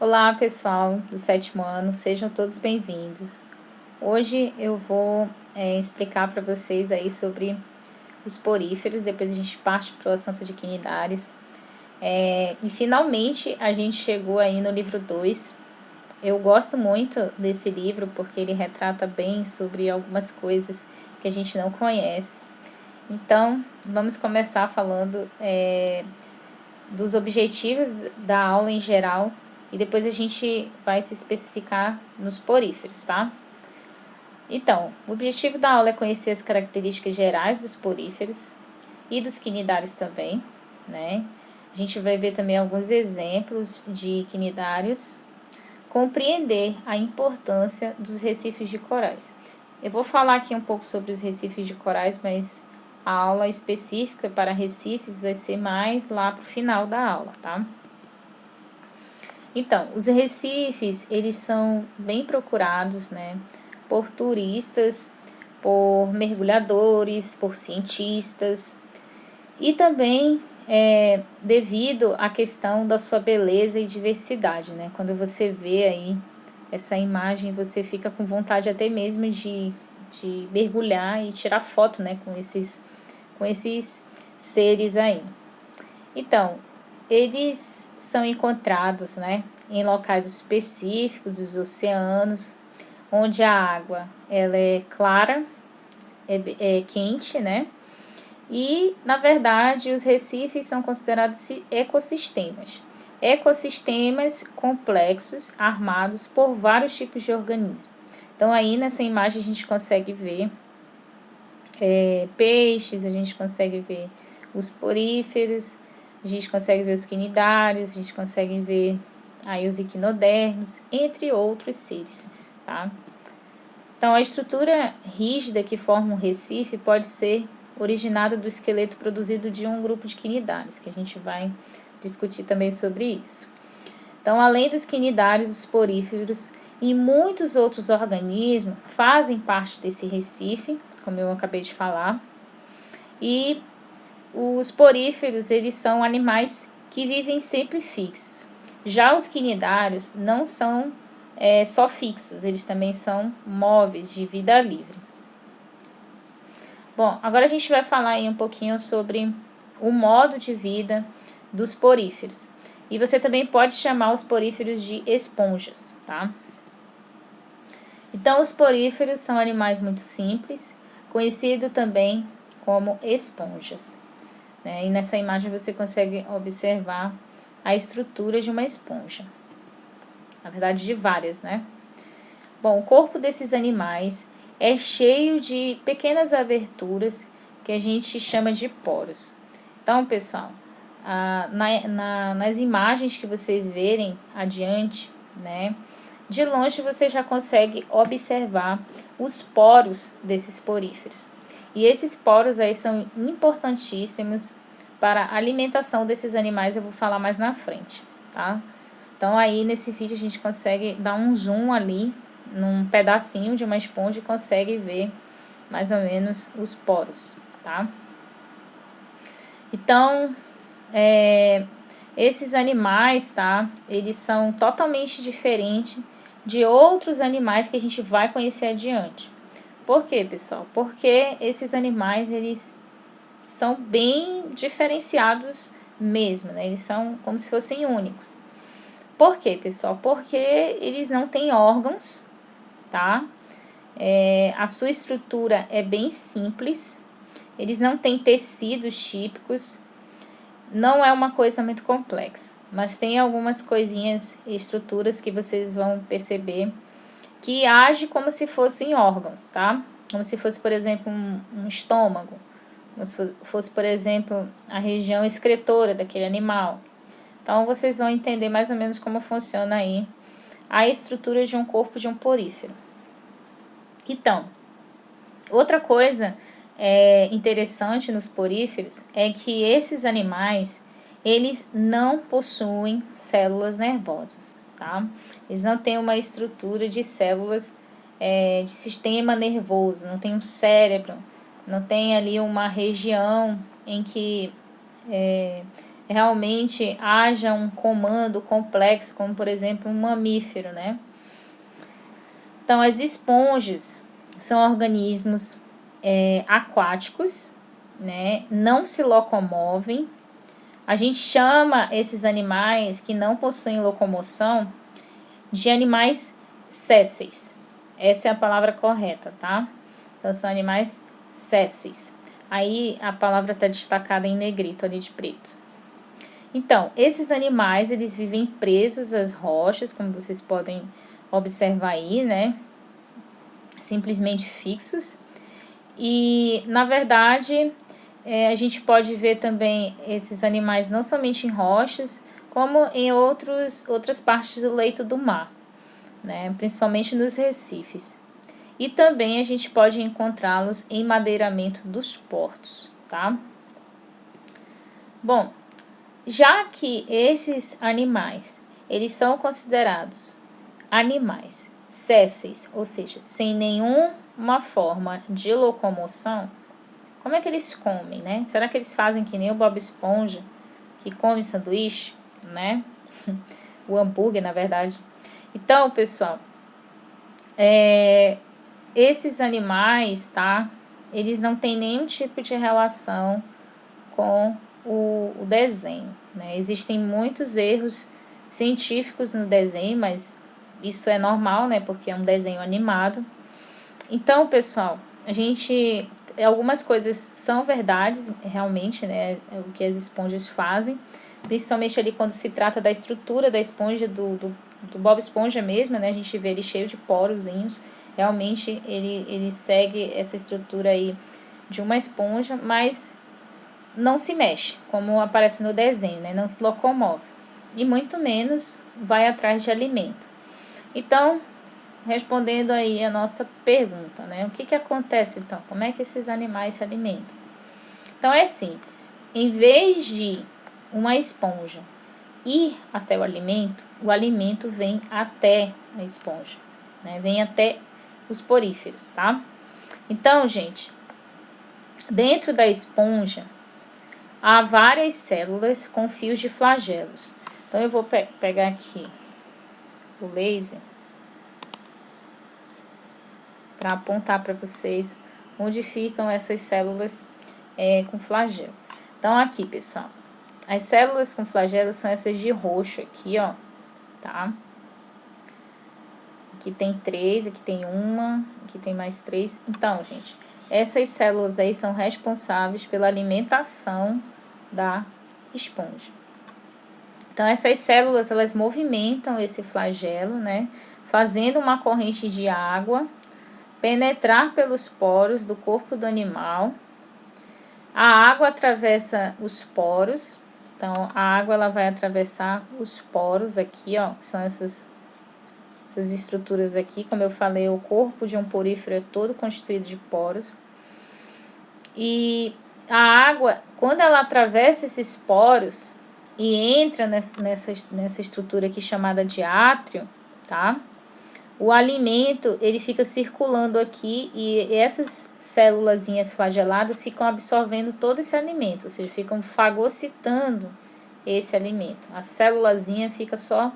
Olá pessoal do 7º ano, sejam todos bem-vindos. Hoje eu vou explicar para vocês aí sobre os poríferos, depois a gente parte para o assunto de quinidários. E finalmente a gente chegou aí no livro 2. Eu gosto muito desse livro porque ele retrata bem sobre algumas coisas que a gente não conhece. Então, vamos começar falando dos objetivos da aula em geral e depois a gente vai se especificar nos poríferos, tá? Então, o objetivo da aula é conhecer as características gerais dos poríferos e dos quinidários também, né? A gente vai ver também alguns exemplos de quinidários, compreender a importância dos recifes de corais. Eu vou falar aqui um pouco sobre os recifes de corais, mas a aula específica para recifes vai ser mais lá para o final da aula, tá? Então, os recifes, eles são bem procurados, né, por turistas, por mergulhadores, por cientistas e também devido à questão da sua beleza e diversidade, né? Quando você vê aí essa imagem, você fica com vontade até mesmo de mergulhar e tirar foto, né, com esses seres aí. Então, eles são encontrados, né, em locais específicos dos oceanos, onde a água ela é clara, é quente, né? E, na verdade, os recifes são considerados ecossistemas. Ecossistemas complexos, armados por vários tipos de organismos. Então, aí nessa imagem a gente consegue ver peixes, a gente consegue ver os poríferos, a gente consegue ver os quinidários, a gente consegue ver aí os equinodermos, entre outros seres, tá? Então, a estrutura rígida que forma um recife pode ser originada do esqueleto produzido de um grupo de quinidários, que a gente vai discutir também sobre isso. Então, além dos quinidários, os poríferos e muitos outros organismos fazem parte desse recife, como eu acabei de falar. E os poríferos, eles são animais que vivem sempre fixos. Já os quinidários não são só fixos, eles também são móveis, de vida livre. Bom, agora a gente vai falar aí um pouquinho sobre o modo de vida dos poríferos. E você também pode chamar os poríferos de esponjas, tá? Então, os poríferos são animais muito simples, conhecido também como esponjas, né? E nessa imagem você consegue observar a estrutura de uma esponja. Na verdade, de várias, né? Bom, o corpo desses animais é cheio de pequenas aberturas que a gente chama de poros. Então, pessoal, nas imagens que vocês verem adiante, né, de longe você já consegue observar os poros desses poríferos. E esses poros aí são importantíssimos para a alimentação desses animais, eu vou falar mais na frente, tá? Então, aí nesse vídeo a gente consegue dar um zoom ali num pedacinho de uma esponja e consegue ver mais ou menos os poros, tá? Então, esses animais, tá? Eles são totalmente diferentes de outros animais que a gente vai conhecer adiante. Por quê, pessoal? Porque esses animais, eles são bem diferenciados mesmo, né? Eles são como se fossem únicos. Por quê, pessoal? Porque eles não têm órgãos, tá? A sua estrutura é bem simples, eles não têm tecidos típicos, não é uma coisa muito complexa, mas tem algumas coisinhas, estruturas que vocês vão perceber que age como se fossem órgãos, tá? Como se fosse, por exemplo, um estômago, como se fosse, por exemplo, a região excretora daquele animal. Então, vocês vão entender mais ou menos como funciona aí a estrutura de um corpo de um porífero. Então, outra coisa interessante nos poríferos é que esses animais, eles não possuem células nervosas, tá? Eles não têm uma estrutura de células de sistema nervoso, não tem um cérebro, não tem ali uma região em que realmente haja um comando complexo, como por exemplo um mamífero, né? Então, as esponjas são organismos aquáticos, né? Não se locomovem. A gente chama esses animais que não possuem locomoção de animais sésseis. Essa é a palavra correta, tá? Então, são animais sésseis. Aí, a palavra está destacada em negrito, ali de preto. Então, esses animais, eles vivem presos às rochas, como vocês podem observar aí, né? Simplesmente fixos. E, na verdade, a gente pode ver também esses animais não somente em rochas, como em outras partes do leito do mar, né? Principalmente nos recifes. E também a gente pode encontrá-los em madeiramento dos portos, tá? Bom, já que esses animais, eles são considerados animais sésseis, ou seja, sem nenhuma forma de locomoção, como é que eles comem, né? Será que eles fazem que nem o Bob Esponja, que come sanduíche, né? O hambúrguer, na verdade. Então, pessoal, esses animais, tá? Eles não têm nenhum tipo de relação com o desenho, né? Existem muitos erros científicos no desenho, mas isso é normal, né? Porque é um desenho animado. Então, pessoal, algumas coisas são verdades, realmente, né? O que as esponjas fazem, principalmente ali quando se trata da estrutura da esponja, do Bob Esponja mesmo, né? A gente vê ele cheio de porozinhos. Realmente, ele segue essa estrutura aí de uma esponja, mas não se mexe, como aparece no desenho, né? Não se locomove. E muito menos vai atrás de alimento. Então, respondendo aí a nossa pergunta, né? O que acontece então? Como é que esses animais se alimentam? Então, é simples. Em vez de uma esponja ir até o alimento vem até a esponja, né? Vem até os poríferos, tá? Então, gente, dentro da esponja há várias células com fios de flagelos. Então, eu vou pegar aqui o laser para apontar para vocês onde ficam essas células com flagelo. Então, aqui, pessoal, as células com flagelo são essas de roxo aqui, ó, tá? Aqui tem 3, aqui tem uma, aqui tem mais 3. Então, gente, essas células aí são responsáveis pela alimentação da esponja. Então, essas células, elas movimentam esse flagelo, né? Fazendo uma corrente de água penetrar pelos poros do corpo do animal. A água atravessa os poros. Então, a água ela vai atravessar os poros aqui, ó, que são essas estruturas aqui. Como eu falei, o corpo de um porífero é todo constituído de poros. E a água, quando ela atravessa esses poros e entra nessa estrutura aqui chamada de átrio, tá? O alimento, ele fica circulando aqui e essas célulazinhas flageladas ficam absorvendo todo esse alimento, ou seja, ficam fagocitando esse alimento. A célulazinha fica só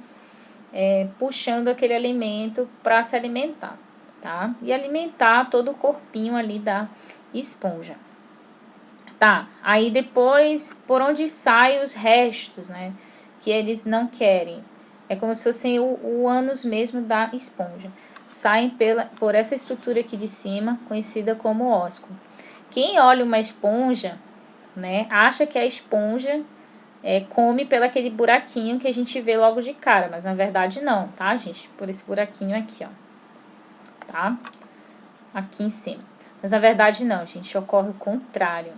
puxando aquele alimento para se alimentar, tá? E alimentar todo o corpinho ali da esponja. Tá, aí depois, por onde saem os restos, né? Que eles não querem. É como se fossem o ânus mesmo da esponja. Saem por essa estrutura aqui de cima, conhecida como ósculo. Quem olha uma esponja, né, acha que a esponja come pelo aquele buraquinho que a gente vê logo de cara. Mas na verdade não, tá, gente? Por esse buraquinho aqui, ó. Tá? Aqui em cima. Mas na verdade não, gente. Ocorre o contrário.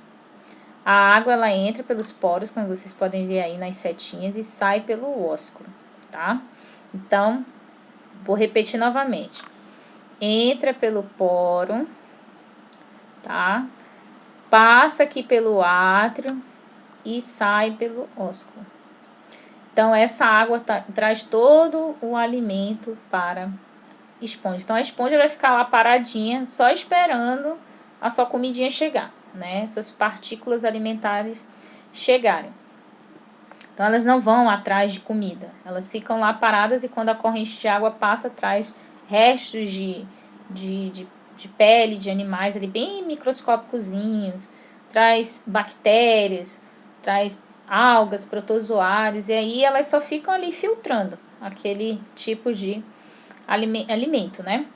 A água, ela entra pelos poros, como vocês podem ver aí nas setinhas, e sai pelo ósculo, tá? Então, vou repetir novamente. Entra pelo poro, tá? Passa aqui pelo átrio e sai pelo ósculo. Então, essa água traz todo o alimento para a esponja. Então, a esponja vai ficar lá paradinha, só esperando a sua comidinha chegar, né? Suas partículas alimentares chegarem. Então, elas não vão atrás de comida. Elas ficam lá paradas e quando a corrente de água passa, traz restos de pele de animais ali bem microscópicozinhos, traz bactérias, traz algas, protozoários, e aí elas só ficam ali filtrando aquele tipo de alimento, né?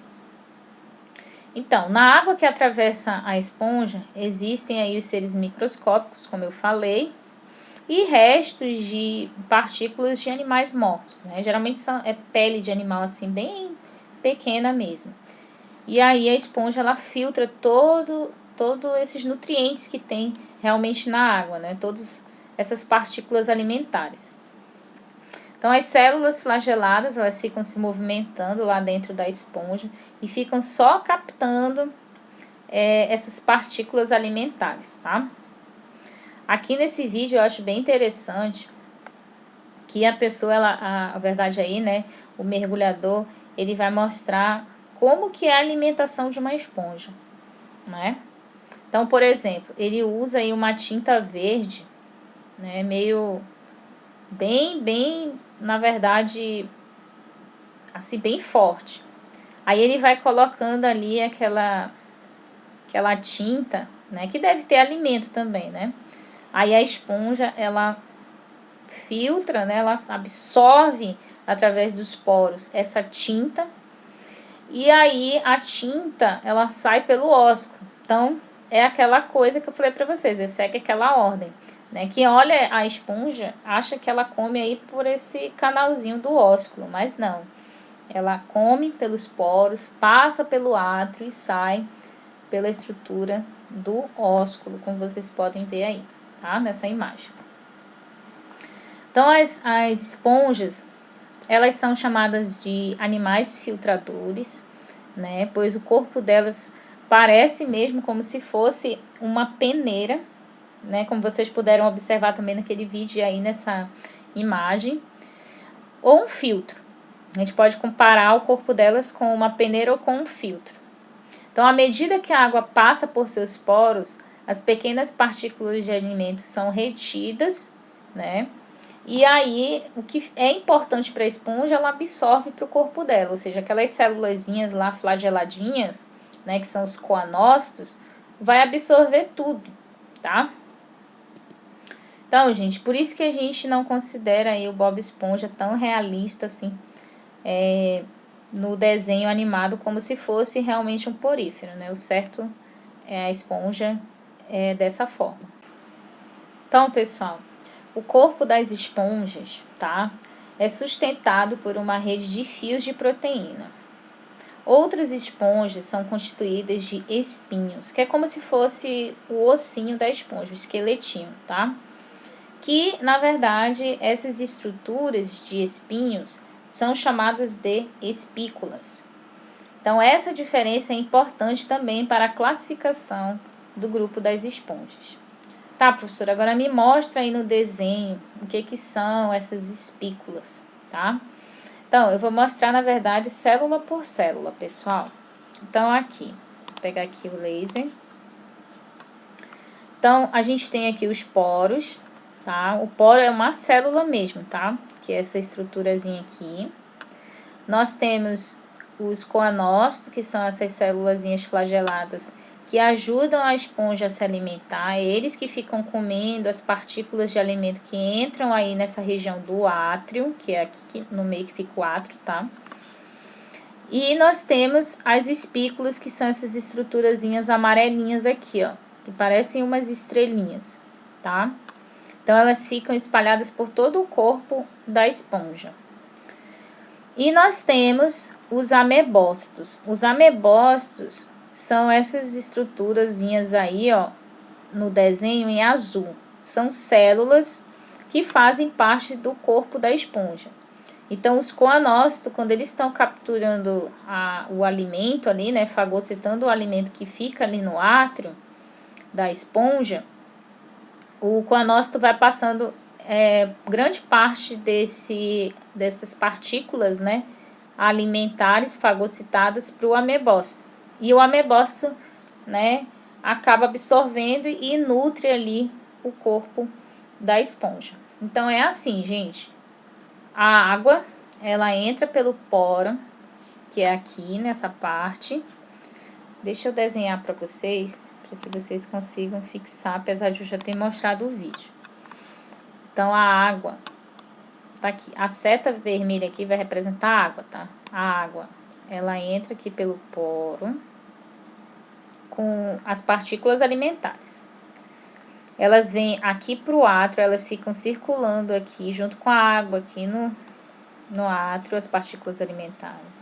Então, na água que atravessa a esponja, existem aí os seres microscópicos, como eu falei, e restos de partículas de animais mortos, né? Geralmente é pele de animal assim, bem pequena mesmo. E aí a esponja, ela filtra todos esses nutrientes que tem realmente na água, né? Todas essas partículas alimentares. Então, as células flageladas, elas ficam se movimentando lá dentro da esponja e ficam só captando essas partículas alimentares, tá? Aqui nesse vídeo eu acho bem interessante que a pessoa, a verdade aí, né, o mergulhador, ele vai mostrar como que é a alimentação de uma esponja, né? Então, por exemplo, ele usa aí uma tinta verde, né, meio bem, na verdade, assim, bem forte. Aí ele vai colocando ali aquela tinta, né, que deve ter alimento também, né? Aí a esponja, ela filtra, né, ela absorve através dos poros essa tinta. E aí a tinta, ela sai pelo ósculo. Então, é aquela coisa que eu falei para vocês, segue aquela ordem, né? Quem olha a esponja acha que ela come aí por esse canalzinho do ósculo, mas não. Ela come pelos poros, passa pelo átrio e sai pela estrutura do ósculo, como vocês podem ver aí, tá? Nessa imagem. Então, as esponjas, elas são chamadas de animais filtradores, né? Pois o corpo delas parece mesmo como se fosse uma peneira, né? Como vocês puderam observar também naquele vídeo aí nessa imagem, ou um filtro. A gente pode comparar o corpo delas com uma peneira ou com um filtro. Então, à medida que a água passa por seus poros, as pequenas partículas de alimento são retidas, né? E aí, o que é importante para a esponja, ela absorve para o corpo dela, ou seja, aquelas célulazinhas lá flageladinhas, né, que são os coanócitos, vai absorver tudo, tá? Então, gente, por isso que a gente não considera aí o Bob Esponja tão realista assim, no desenho animado, como se fosse realmente um porífero, né? O certo é a esponja dessa forma. Então, pessoal, o corpo das esponjas, tá, é sustentado por uma rede de fios de proteína. Outras esponjas são constituídas de espinhos, que é como se fosse o ossinho da esponja, o esqueletinho, tá? Que, na verdade, essas estruturas de espinhos são chamadas de espículas. Então, essa diferença é importante também para a classificação do grupo das esponjas. Tá, professora, agora me mostra aí no desenho o que são essas espículas, tá? Então, eu vou mostrar, na verdade, célula por célula, pessoal. Então, aqui, vou pegar aqui o laser. Então, a gente tem aqui os poros, tá? O poro é uma célula mesmo, tá? Que é essa estruturazinha aqui. Nós temos os coanócitos, que são essas célulazinhas flageladas, que ajudam a esponja a se alimentar, eles que ficam comendo as partículas de alimento que entram aí nessa região do átrio, que é aqui no meio que fica o átrio, tá? E nós temos as espículas, que são essas estruturazinhas amarelinhas aqui, ó, que parecem umas estrelinhas, tá? Então, elas ficam espalhadas por todo o corpo da esponja. E nós temos os amebócitos. Os amebócitos são essas estruturazinhas aí, ó, no desenho em azul. São células que fazem parte do corpo da esponja. Então, os coanócitos, quando eles estão capturando o alimento ali, né, fagocitando o alimento que fica ali no átrio da esponja, o coanócito vai passando grande parte dessas partículas, né, alimentares fagocitadas para o amebócito. E o amebócito, né, acaba absorvendo e nutre ali o corpo da esponja, Então, é assim, gente. A água, ela entra pelo poro, que é aqui nessa parte. Deixa eu desenhar para vocês, para que vocês consigam fixar, apesar de eu já ter mostrado o vídeo. Então, a água tá aqui. A seta vermelha aqui vai representar a água, tá? A água, ela entra aqui pelo poro com as partículas alimentares. Elas vêm aqui pro átrio, elas ficam circulando aqui junto com a água aqui no átrio, as partículas alimentares.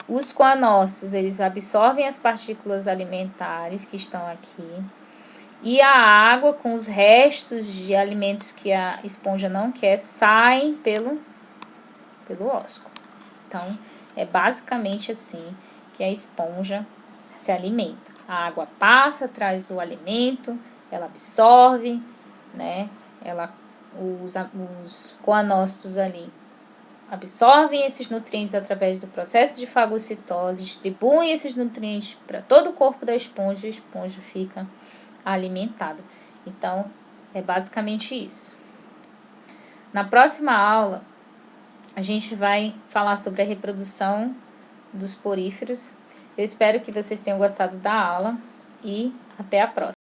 Os coanócitos, eles absorvem as partículas alimentares que estão aqui. E a água com os restos de alimentos que a esponja não quer saem pelo ósculo. Então, é basicamente assim que a esponja se alimenta. A água passa, traz o alimento, ela absorve, né? Os coanócitos ali absorvem esses nutrientes através do processo de fagocitose, distribuem esses nutrientes para todo o corpo da esponja e a esponja fica alimentada. Então, é basicamente isso. Na próxima aula, a gente vai falar sobre a reprodução dos poríferos. Eu espero que vocês tenham gostado da aula e até a próxima.